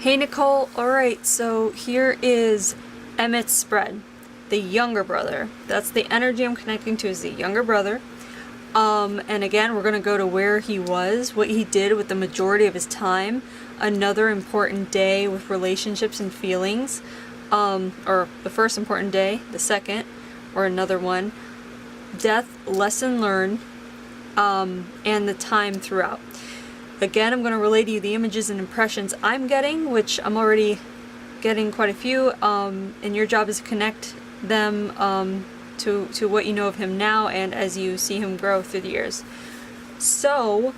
Hey Nicole, alright, so here is Emmett's spread, the younger brother. That's the energy I'm connecting to, is the younger brother. And again, we're going to go to where he was, what he did with the majority of his time, another important day with relationships and feelings, or the first important day, the second, or another one, death, lesson learned, and the time throughout. Again, I'm going to relay to you the images and impressions I'm getting, which I'm already getting quite a few, and your job is to connect them to what you know of him now and as you see him grow through the years. So,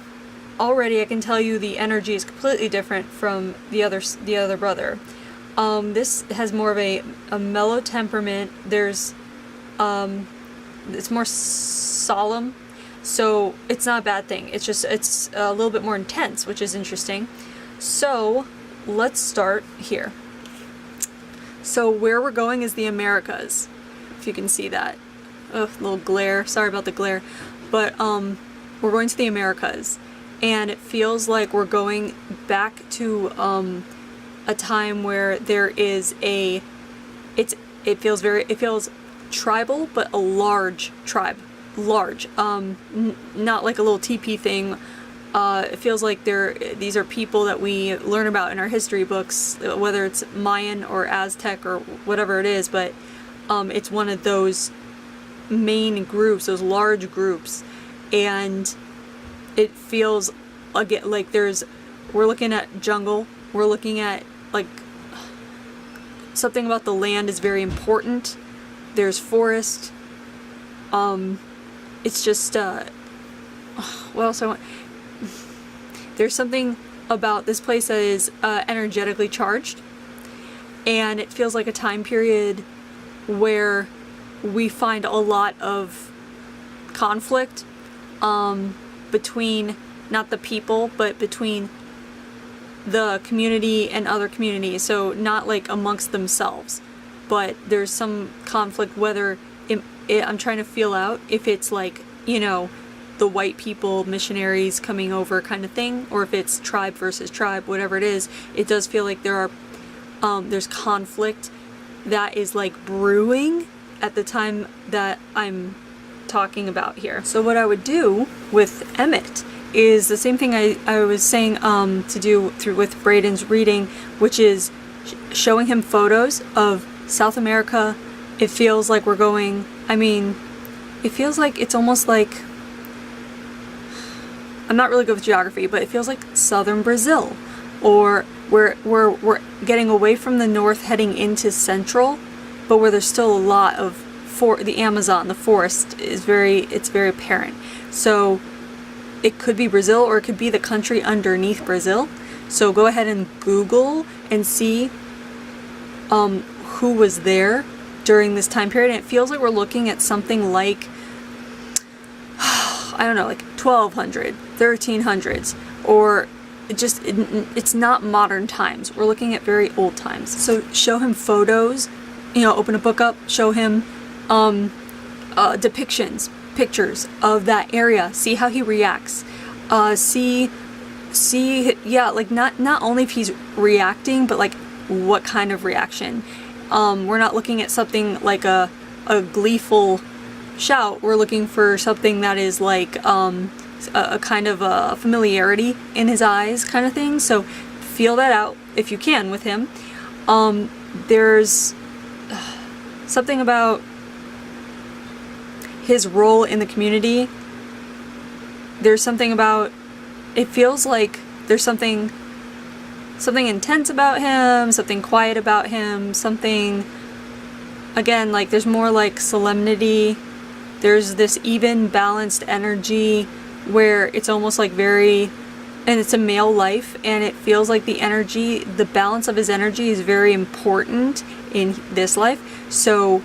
already I can tell you the energy is completely different from the other brother. This has more of a mellow temperament. There's, it's more solemn. So it's not a bad thing. It's just, it's a little bit more intense, which is interesting. So let's start here. So where we're going is the Americas, if you can see that. Ugh, little glare. Sorry about the glare. But we're going to the Americas, and it feels like we're going back to a time where there is a. It feels tribal, but a large tribe. Large, not like a little TP thing. It feels like these are people that we learn about in our history books, whether it's Mayan or Aztec or whatever it is, but it's one of those main groups, those large groups, and it feels again like we're looking at jungle, we're looking at like something about the land is very important. There's forest. It's just, what else I want? There's something about this place that is energetically charged, and it feels like a time period where we find a lot of conflict between, not the people, but between the community and other communities. So not like amongst themselves, but there's some conflict, whether I'm trying to feel out if it's like, you know, the white people, missionaries coming over kind of thing, or if it's tribe versus tribe, whatever it is. It does feel like there's conflict that is like brewing at the time that I'm talking about here. So what I would do with Emmett is the same thing I was saying to do with Braden's reading, which is showing him photos of South America. It feels like we're going, it feels like it's almost like, I'm not really good with geography, but it feels like southern Brazil, or we're getting away from the north heading into central, but where there's still a lot of the Amazon, the forest it's very apparent. So it could be Brazil, or it could be the country underneath Brazil. So go ahead and Google and see who was there during this time period, and it feels like we're looking at something like, I don't know, like 1200, 1300s, or it's not modern times. We're looking at very old times. So show him photos, open a book up, show him depictions, pictures of that area, see how he reacts, see, like not only if he's reacting, but like what kind of reaction. We're not looking at something like a gleeful shout. We're looking for something that is like a kind of a familiarity in his eyes kind of thing. So feel that out if you can with him. There's something about his role in the community. There's something about, it feels like there's something intense about him, something quiet about him, something, again, like there's more like solemnity. There's this even balanced energy where it's almost like and it's a male life, and it feels like the balance of his energy is very important in this life. So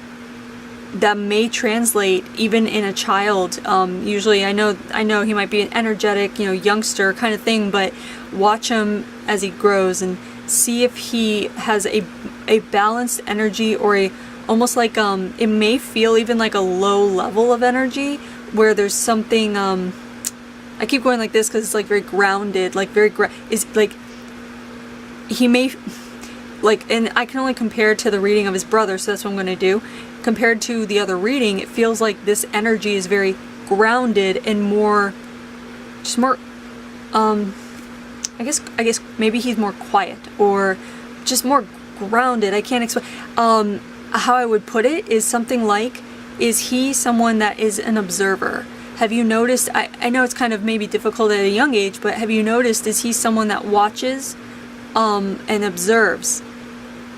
that may translate even in a child. Usually I know he might be an energetic, youngster kind of thing, but watch him as he grows and see if he has a balanced energy, or almost like it may feel even like a low level of energy where there's something I keep going like this because it's like very grounded, like very is like he may, like, and I can only compare it to the reading of his brother, so that's what I'm going to do. Compared to the other reading, it feels like this energy is very grounded and more, just more, I guess maybe he's more quiet, or just more grounded. I can't explain. How I would put it is something like, is he someone that is an observer? Have you noticed, I know it's kind of maybe difficult at a young age, but have you noticed, is he someone that watches and observes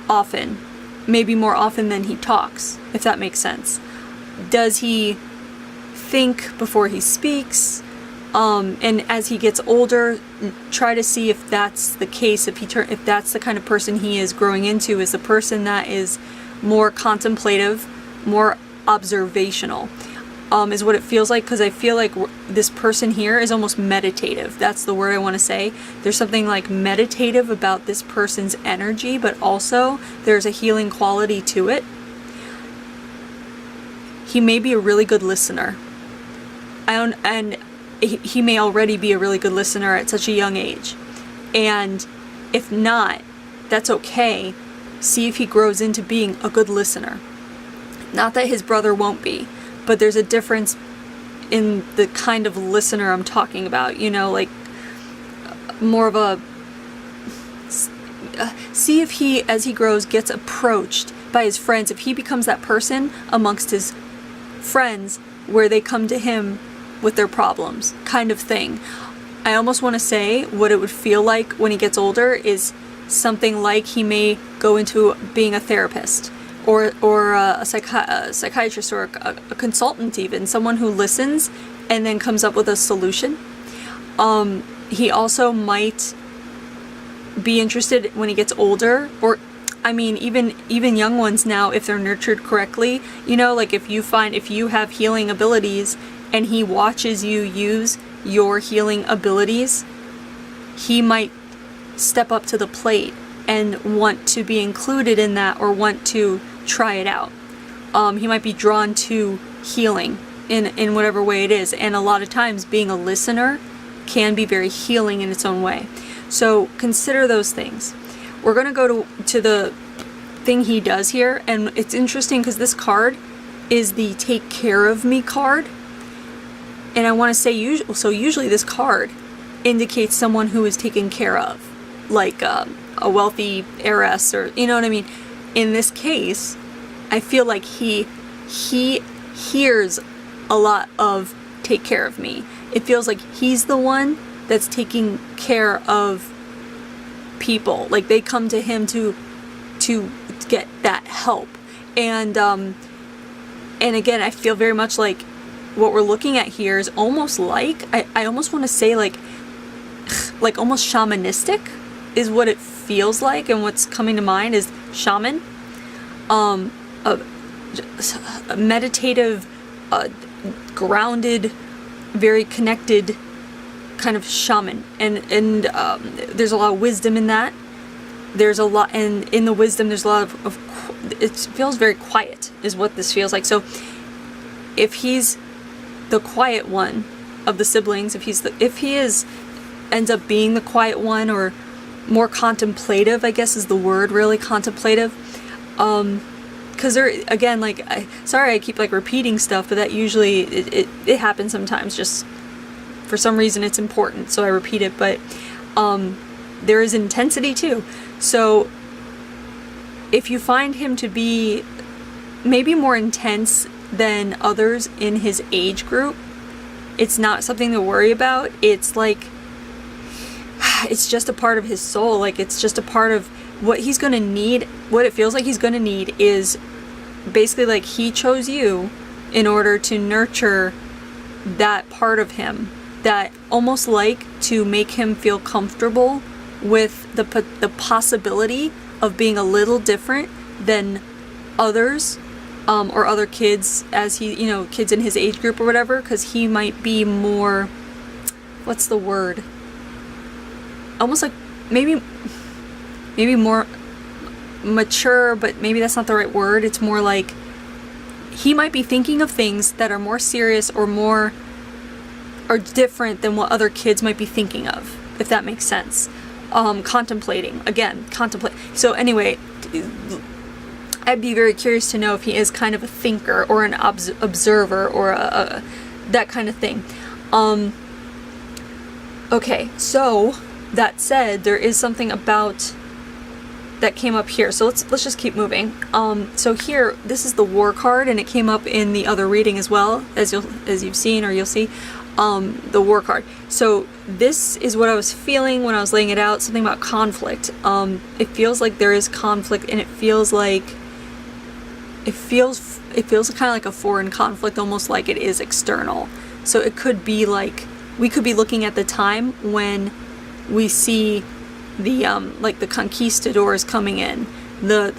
often? Maybe more often than he talks, if that makes sense. Does he think before he speaks? And as he gets older, try to see if that's the case, if that's the kind of person he is growing into, is the person that is more contemplative, more observational, is what it feels like, because I feel like this person here is almost meditative. That's the word I want to say. There's something like meditative about this person's energy, but also there's a healing quality to it. He may be a really good listener. And he may already be a really good listener at such a young age. And if not, that's okay. See if he grows into being a good listener. Not that his brother won't be, but there's a difference in the kind of listener I'm talking about, you know, like more of a, see if he, as he grows, gets approached by his friends, if he becomes that person amongst his friends where they come to him with their problems, kind of thing. I almost want to say what it would feel like when he gets older is something like he may go into being a therapist, or a psychiatrist, or a consultant, even someone who listens and then comes up with a solution. He also might be interested when he gets older, or I mean even young ones now, if they're nurtured correctly, you know, like if you have healing abilities and he watches you use your healing abilities, he might step up to the plate and want to be included in that, or want to try it out. He might be drawn to healing in whatever way it is, and a lot of times being a listener can be very healing in its own way. So consider those things. We're going to go to the thing he does here, and it's interesting because this card is the take care of me card. And I want to say, usually this card indicates someone who is taken care of, like a wealthy heiress, or, you know what I mean? In this case, I feel like he hears a lot of take care of me. It feels like he's the one that's taking care of people. Like they come to him to get that help. And again, I feel very much like what we're looking at here is almost like, I almost want to say like almost shamanistic is what it feels like, and what's coming to mind is shaman, a meditative, grounded, very connected kind of shaman, and there's a lot of wisdom in that. There's a lot, and in the wisdom there's a lot of it feels very quiet is what this feels like. So if he's the quiet one of the siblings, if he ends up being the quiet one, or more contemplative, I guess is the word, really contemplative, because there, again, like, sorry I keep like repeating stuff, but that usually it happens sometimes, just for some reason it's important, so I repeat it. But there is intensity too. So if you find him to be maybe more intense than others in his age group, it's not something to worry about. It's like, it's just a part of his soul. Like, it's just a part of what he's gonna need. What it feels like he's gonna need is basically like he chose you in order to nurture that part of him, that almost like to make him feel comfortable with the possibility of being a little different than others, or other kids, as he, you know, kids in his age group or whatever, because he might be more, what's the word? Almost like maybe more mature, but maybe that's not the right word. It's more like he might be thinking of things that are more serious or different than what other kids might be thinking of, if that makes sense. contemplating. Again, contemplate. So anyway, I'd be very curious to know if he is kind of a thinker or an observer or that kind of thing. Okay, so that said, there is something about that came up here. So let's just keep moving. So here, this is the War card, and it came up in the other reading as well, as you've seen or you'll see. The War card. So this is what I was feeling when I was laying it out. Something about conflict. It feels like there is conflict, and it feels kind of like a foreign conflict, almost like it is external. So it could be like we could be looking at the time when we see the like the conquistadors coming in, the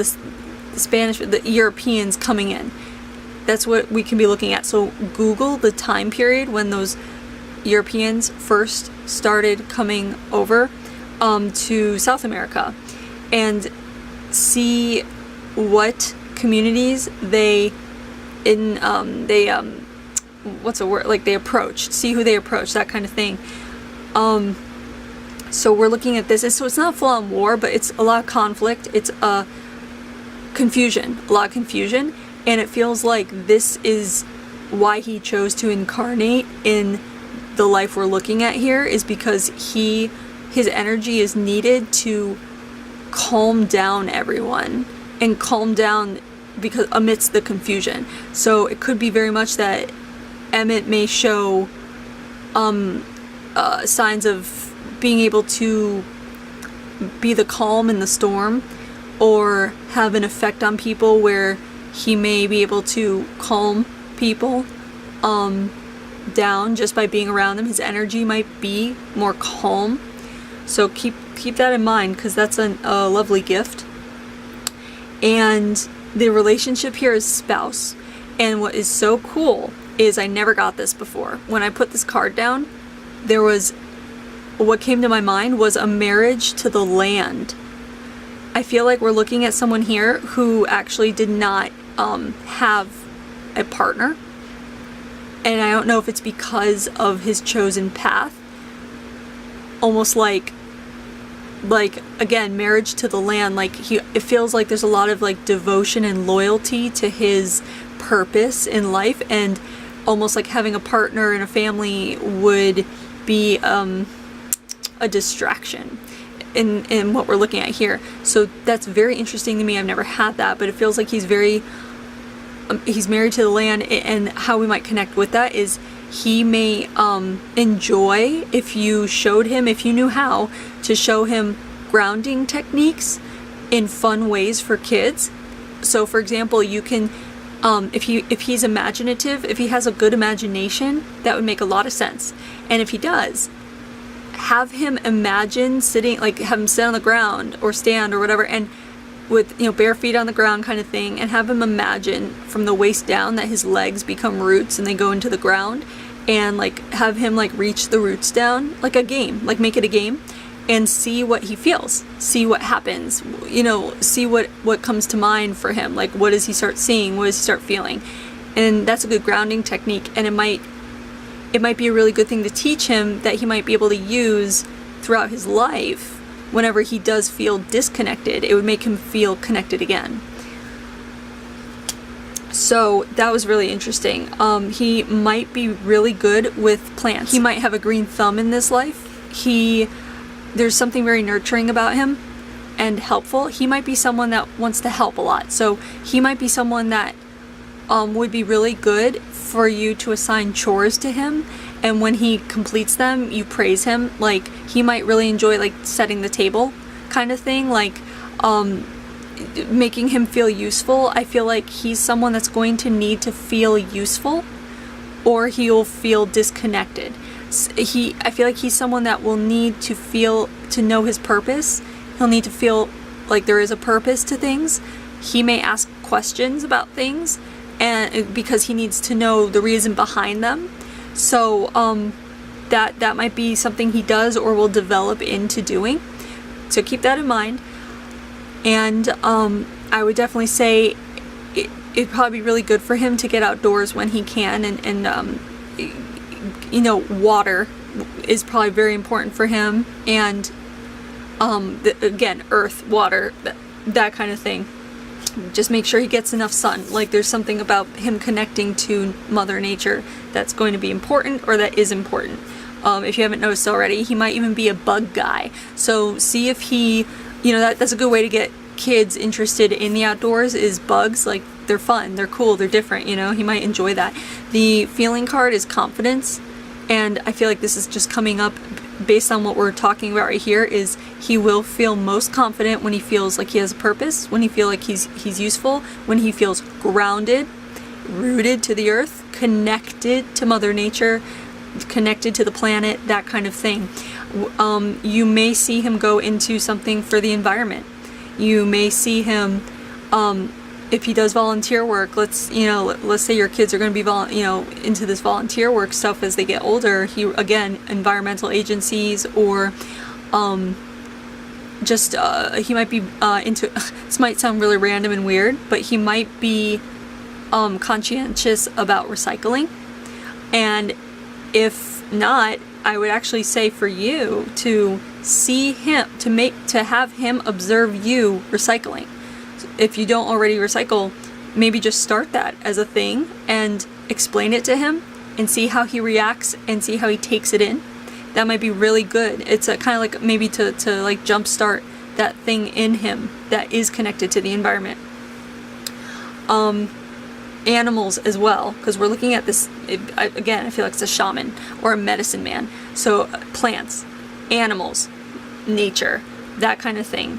Spanish, the Europeans coming in. That's what we can be looking at. So Google the time period when those Europeans first started coming over to South America, and see what communities they approached, see who they approached, that kind of thing. So we're looking at this, so it's not full-on war, but it's a lot of conflict, it's a lot of confusion, and it feels like this is why he chose to incarnate in the life we're looking at here, is because his energy is needed to calm down everyone, and calm down because amidst the confusion. So it could be very much that Emmett may show signs of being able to be the calm in the storm, or have an effect on people where he may be able to calm people down just by being around them. His energy might be more calm. So keep that in mind, because that's a lovely gift. And the relationship here is spouse. And what is so cool is I never got this before. When I put this card down, what came to my mind was a marriage to the land. I feel like we're looking at someone here who actually did not have a partner. And I don't know if it's because of his chosen path. Almost like again, marriage to the land. It feels like there's a lot of like devotion and loyalty to his purpose in life, and almost like having a partner and a family would be a distraction in what we're looking at here. So that's very interesting to me. I've never had that, but it feels like he's married to the land, and how we might connect with that is he may enjoy if you knew how to show him grounding techniques in fun ways for kids. So for example, you can if he's imaginative, if he has a good imagination, that would make a lot of sense. And if he does, have him imagine sitting, like have him sit on the ground or stand or whatever, and with bare feet on the ground kind of thing, and have him imagine from the waist down that his legs become roots and they go into the ground, and like have him like reach the roots down, like a game, like make it a game, and see what he feels, see what happens, see what comes to mind for him, like what does he start seeing, what does he start feeling. And that's a good grounding technique, and it might be a really good thing to teach him that he might be able to use throughout his life. Whenever he does feel disconnected, it would make him feel connected again. So that was really interesting. He might be really good with plants. He might have a green thumb in this life. There's something very nurturing about him and helpful. He might be someone that wants to help a lot. So he might be someone that would be really good for you to assign chores to him, and when he completes them, you praise him. Like he might really enjoy like setting the table kind of thing, like making him feel useful. I feel like he's someone that's going to need to feel useful, or he'll feel disconnected. I feel like he's someone that will need to know his purpose. He'll need to feel like there is a purpose to things. He may ask questions about things, and because he needs to know the reason behind them. So that might be something he does or will develop into doing. So keep that in mind. And I would definitely say it'd probably be really good for him to get outdoors when he can, and water is probably very important for him, and Again, earth, water, that kind of thing. Just make sure he gets enough sun. Like, there's something about him connecting to Mother Nature that's going to be important, or that is important. If you haven't noticed already, he might even be a bug guy. So see if he, that's a good way to get kids interested in the outdoors, is bugs. Like, they're fun, they're cool, they're different, he might enjoy that. The feeling card is confidence, and I feel like this is just coming up based on what we're talking about right here, is he will feel most confident when he feels like he has a purpose, when he feels like he's useful, when he feels grounded, rooted to the earth, connected to Mother Nature, connected to the planet, that kind of thing. You may see him go into something for the environment. You may see him, if he does volunteer work, let's say your kids are going to be into this volunteer work stuff as they get older. Environmental agencies, or he might be into, this might sound really random and weird, but he might be conscientious about recycling. And if not, I would actually say for you to see him, to have him observe you recycling. If you don't already recycle, maybe just start that as a thing and explain it to him and see how he reacts and see how he takes it in. That might be really good. It's a kind of like maybe to like jumpstart that thing in him that is connected to the environment. Animals as well, because we're looking at this, again, I feel like it's a shaman or a medicine man. So plants, animals, nature, that kind of thing.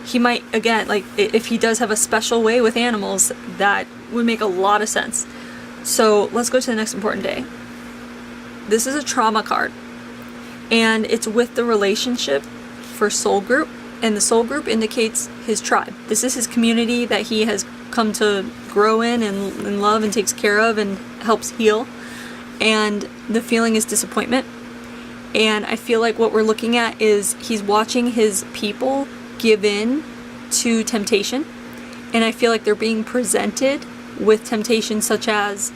He might, again, like, if he does have a special way with animals, that would make a lot of sense. So let's go to the next important day. This is a trauma card, and it's with the relationship for soul group, and the soul group indicates his tribe. This is his community that he has come to grow in and love and takes care of and helps heal. And the feeling is disappointment. And I feel like what we're looking at is he's watching his people give in to temptation, and I feel like they're being presented with temptation such as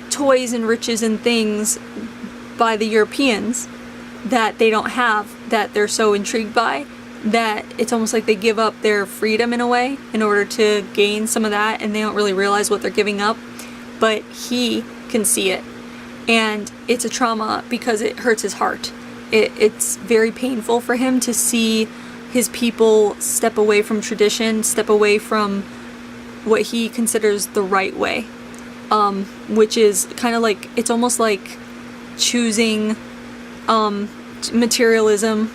toys and riches and things by the Europeans that they don't have, that they're so intrigued by, that it's almost like they give up their freedom in a way in order to gain some of that, and they don't really realize what they're giving up. But he can see it, and it's a trauma because it hurts his heart. It's very painful for him to see his people step away from tradition, step away from what he considers the right way, which is kind of like, it's almost like choosing materialism,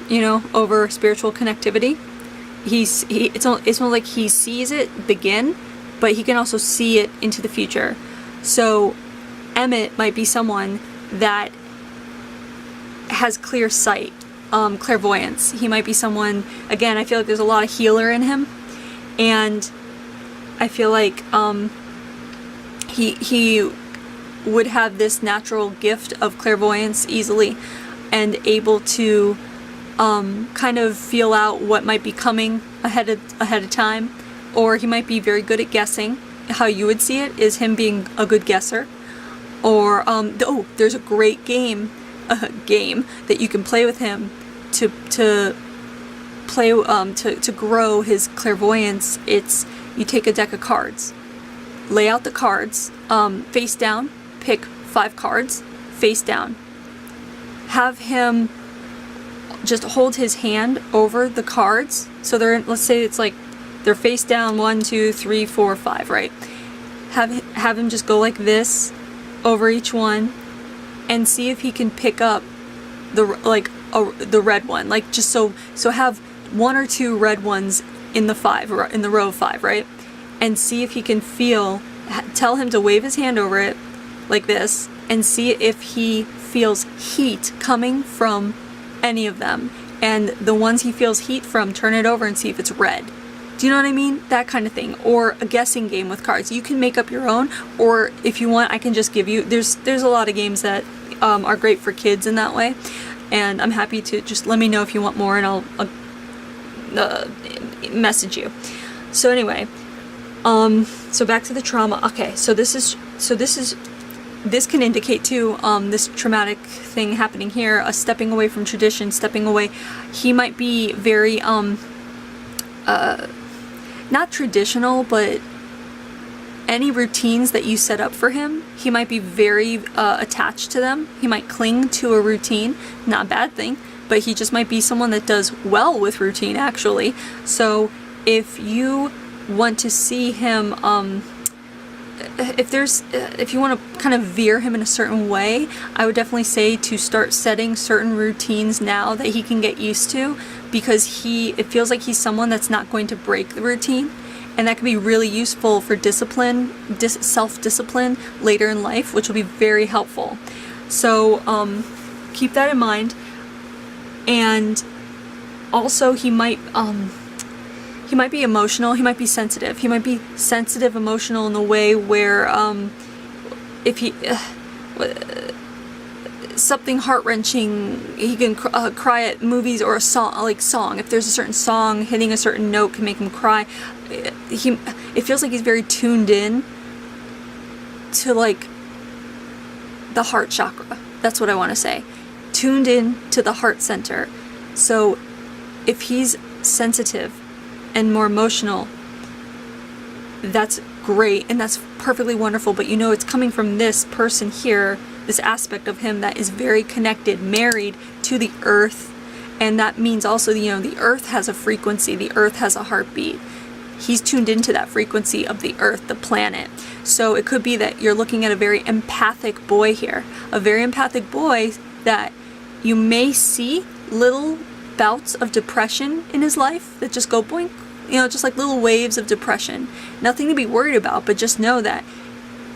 over spiritual connectivity. It's almost like he sees it begin, but he can also see it into the future. So Emmett might be someone that has clear sight, clairvoyance. He might be someone, again, I feel like there's a lot of healer in him, and I feel like he would have this natural gift of clairvoyance easily, and able to kind of feel out what might be coming ahead of time. Or he might be very good at guessing. How you would see it is him being a good guesser. Or there's a great game that you can play with him to grow his clairvoyance. It's, you take a deck of cards, lay out the cards face down, pick 5 cards face down, have him just hold his hand over the cards. So let's say it's like they're face down, 1, 2, 3, 4, 5, right? Have him just go like this over each one, and see if he can pick up the red one. Like, just so have 1 or 2 red ones in the row of 5, right? And see if he can tell him to wave his hand over it like this, and see if he feels heat coming from any of them. And the ones he feels heat from, turn it over and see if it's red. Do you know what I mean? That kind of thing. Or a guessing game with cards. You can make up your own, or if you want, I can just give you, there's a lot of games that are great for kids in that way, and I'm happy to, just let me know if you want more, and I'll message you. So anyway, so back to the trauma. Okay, so this is this can indicate too, this traumatic thing happening here, a stepping away from tradition, stepping away. He might be very, not traditional, but any routines that you set up for him, he might be very attached to them. He might cling to a routine, not a bad thing, but he just might be someone that does well with routine, actually. So if you want to see him, if you want to kind of veer him in a certain way, I would definitely say to start setting certain routines now that he can get used to, because it feels like he's someone that's not going to break the routine, and that can be really useful for discipline, self-discipline later in life, which will be very helpful. So keep that in mind. And also he might be emotional, he might be sensitive. He might be sensitive, emotional in the way where if he something heart-wrenching, he can cry at movies or a song. If there's a certain song hitting a certain note can make him cry. It feels like he's very tuned in to like the heart chakra. That's what I want to say. Tuned in to the heart center. So if he's sensitive and more emotional, that's great and that's perfectly wonderful, but it's coming from this person here, this aspect of him that is very connected, married to the earth, and that means also the earth has a frequency, the earth has a heartbeat. He's tuned into that frequency of the earth, the planet. So it could be that you're looking at a very empathic boy here, a very empathic boy that you may see little bouts of depression in his life that just go boink, just like little waves of depression. Nothing to be worried about, but just know that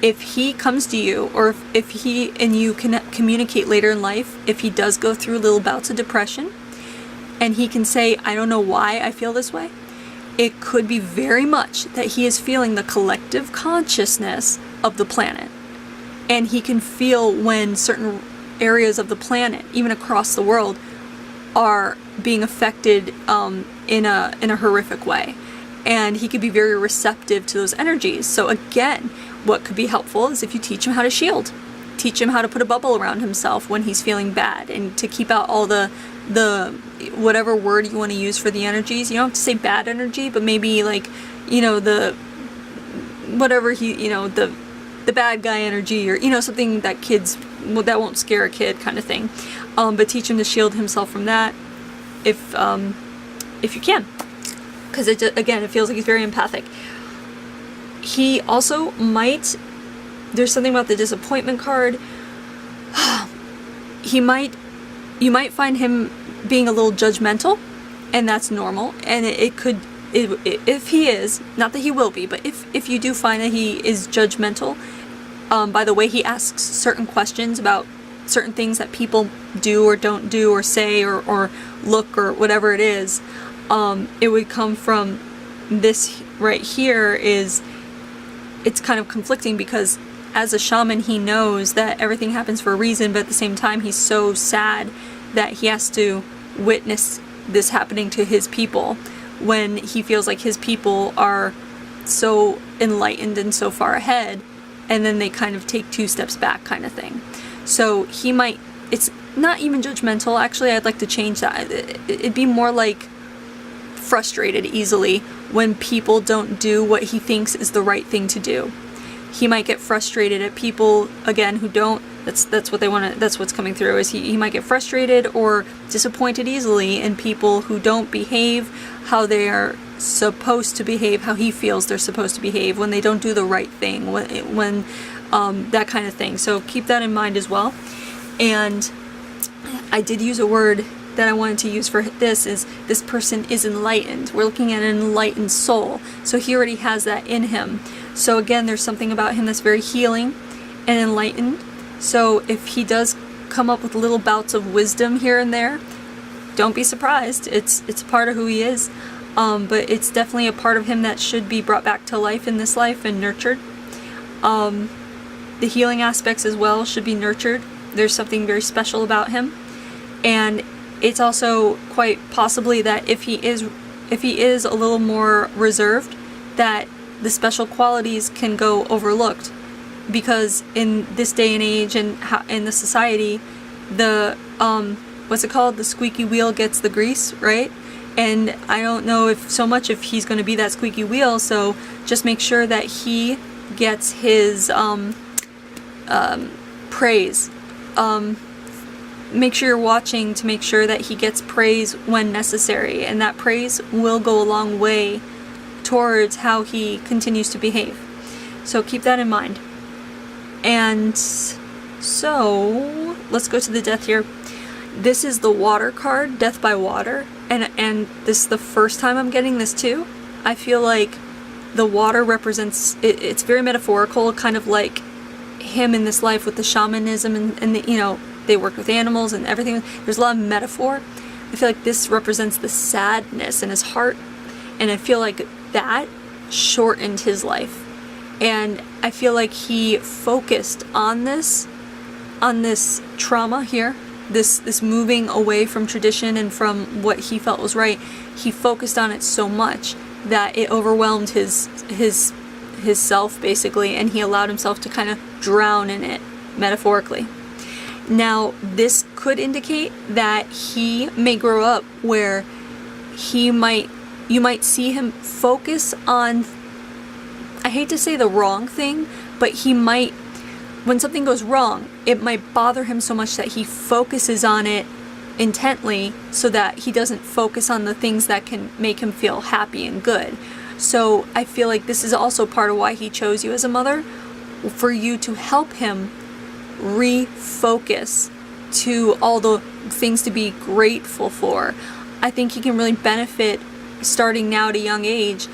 if he comes to you, or if he and you can communicate later in life, if he does go through little bouts of depression, and he can say, I don't know why I feel this way, it could be very much that he is feeling the collective consciousness of the planet. And he can feel when certain areas of the planet, even across the world, are being affected in a horrific way. And he could be very receptive to those energies. So again, what could be helpful is if you teach him how to shield. Teach him how to put a bubble around himself when he's feeling bad, and to keep out all the whatever word you want to use for the energies. You don't have to say bad energy, but maybe like, the whatever the bad guy energy, or something that that won't scare a kid kind of thing. But teach him to shield himself from that if you can, because it feels like he's very empathic. He also might, there's something about the disappointment card. You might find him being a little judgmental, and that's normal. And if he is, not that he will be, but if you do find that he is judgmental, by the way he asks certain questions about certain things that people do or don't do or say or look or whatever it is, it would come from this right here. It's kind of conflicting, because as a shaman he knows that everything happens for a reason, but at the same time he's so sad that he has to witness this happening to his people, when he feels like his people are so enlightened and so far ahead, and then they kind of take 2 steps back kind of thing. So it's not even judgmental, actually. I'd like to change that. It'd be more like frustrated easily when people don't do what he thinks is the right thing to do. He might get frustrated at people, again, who don't. That's what they want to. That's what's coming through. Is he might get frustrated or disappointed easily in people who don't behave how they are supposed to behave, how he feels they're supposed to behave, when they don't do the right thing, when that kind of thing. So keep that in mind as well. And I did use a word that I wanted to use for this, is this person is enlightened. We're looking at an enlightened soul. So he already has that in him. So again, there's something about him that's very healing and enlightened. So if he does come up with little bouts of wisdom here and there, don't be surprised. It's part of who he is. But it's definitely a part of him that should be brought back to life in this life and nurtured. The healing aspects as well should be nurtured. There's something very special about him. And it's also quite possibly that if he is a little more reserved, that the special qualities can go overlooked because in this day and age and in the society, the what's it called? The squeaky wheel gets the grease, right? And I don't know if he's going to be that squeaky wheel, so just make sure that he gets his praise. Make sure you're watching to make sure that he gets praise when necessary, and that praise will go a long way towards how he continues to behave. So keep that in mind. And so let's go to the death here. This is the water card, death by water, and this is the first time I'm getting this too. I feel like the water represents, it's very metaphorical, kind of like him in this life with the shamanism and the, you know, they work with animals and everything. There's a lot of metaphor. I feel like this represents the sadness in his heart, and I feel like that shortened his life. And I feel like he focused on this trauma here, this moving away from tradition and from what he felt was right. He focused on it so much that it overwhelmed his self, basically, and he allowed himself to kind of drown in it, metaphorically. Now, this could indicate that he may grow up where you might see him focus on, I hate to say the wrong thing, but he might, when something goes wrong, it might bother him so much that he focuses on it intently so that he doesn't focus on the things that can make him feel happy and good. So I feel like this is also part of why he chose you as a mother, for you to help him refocus to all the things to be grateful for. I think he can really benefit starting now at a young age,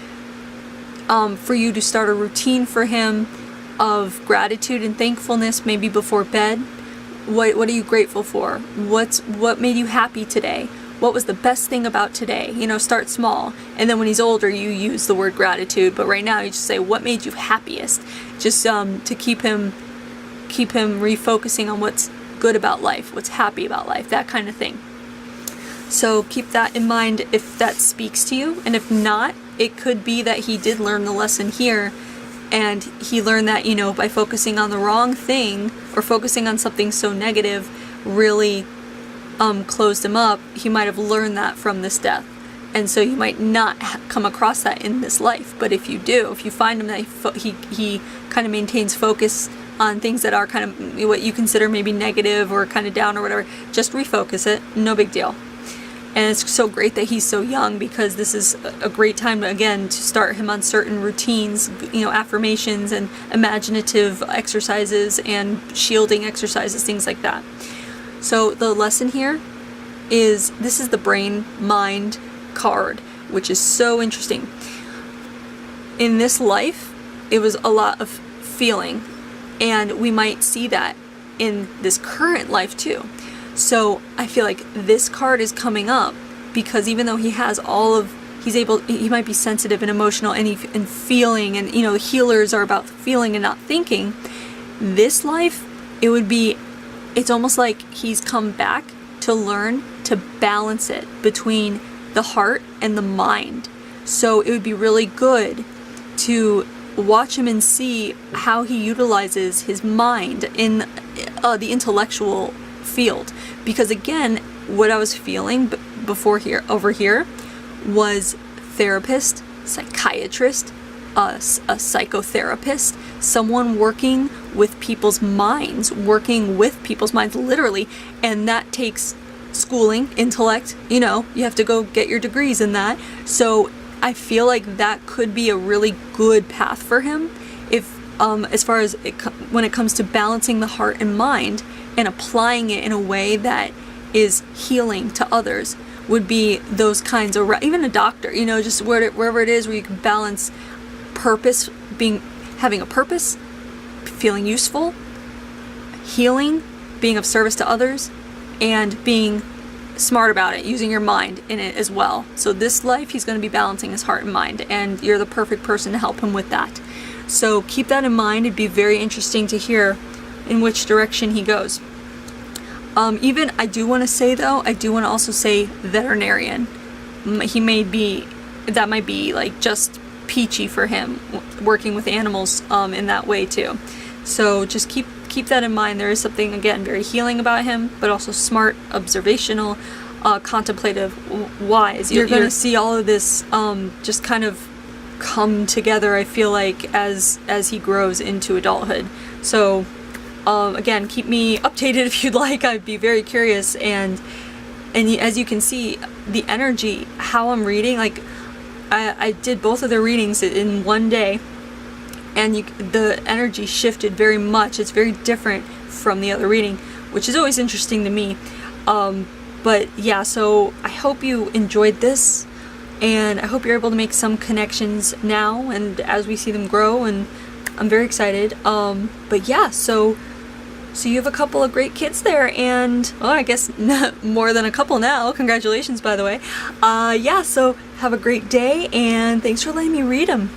for you to start a routine for him of gratitude and thankfulness, maybe before bed. What are you grateful for? What made you happy today? What was the best thing about today? You know, start small, and then when he's older, you use the word gratitude. But right now, you just say, what made you happiest? Just to keep him refocusing on what's good about life, what's happy about life, that kind of thing. So keep that in mind if that speaks to you, and if not, it could be that he did learn the lesson here, and he learned that, you know, by focusing on the wrong thing or focusing on something so negative really closed him up. He might have learned that from this death, and so you might not come across that in this life. But if you do, if you find him that he kind of maintains focus on things that are kind of what you consider maybe negative or kind of down or whatever, just refocus it, no big deal. And it's so great that he's so young, because this is a great time, again, to start him on certain routines, you know, affirmations and imaginative exercises and shielding exercises, things like that. So the lesson here is, this is the brain mind card, which is so interesting. In this life, it was a lot of feeling, and we might see that in this current life too. So I feel like this card is coming up because even though he has he might be sensitive and emotional and feeling, and you know, healers are about feeling and not thinking. This life, it's almost like he's come back to learn to balance it between the heart and the mind. So it would be really good to watch him and see how he utilizes his mind in the intellectual field, because again, what I was feeling over here was therapist, psychiatrist, a psychotherapist, someone working with people's minds, literally, and that takes schooling, intellect, you know, you have to go get your degrees in that. So I feel like that could be a really good path for him, if as far as when it comes to balancing the heart and mind and applying it in a way that is healing to others, would be those kinds of, even a doctor, you know, just wherever it is where you can balance purpose, having a purpose, feeling useful, healing, being of service to others, and being smart about it, using your mind in it as well. So this life, he's going to be balancing his heart and mind, and you're the perfect person to help him with that. So keep that in mind. It'd be very interesting to hear in which direction he goes. I do want to also say veterinarian. That might be like just peachy for him, working with animals in that way too. So just keep that in mind. There is something, again, very healing about him, but also smart, observational, contemplative, wise. You're going to see all of this just kind of come together, I feel like, as he grows into adulthood. So again, keep me updated if you'd like. I'd be very curious. And as you can see, the energy, how I'm reading, like I did both of their readings in one day, and the energy shifted very much. It's very different from the other reading, which is always interesting to me. But yeah, so I hope you enjoyed this, and I hope you're able to make some connections now and as we see them grow, and I'm very excited. But yeah, so you have a couple of great kids there, and well, I guess more than a couple now. Congratulations, by the way. Yeah, so have a great day, and thanks for letting me read them.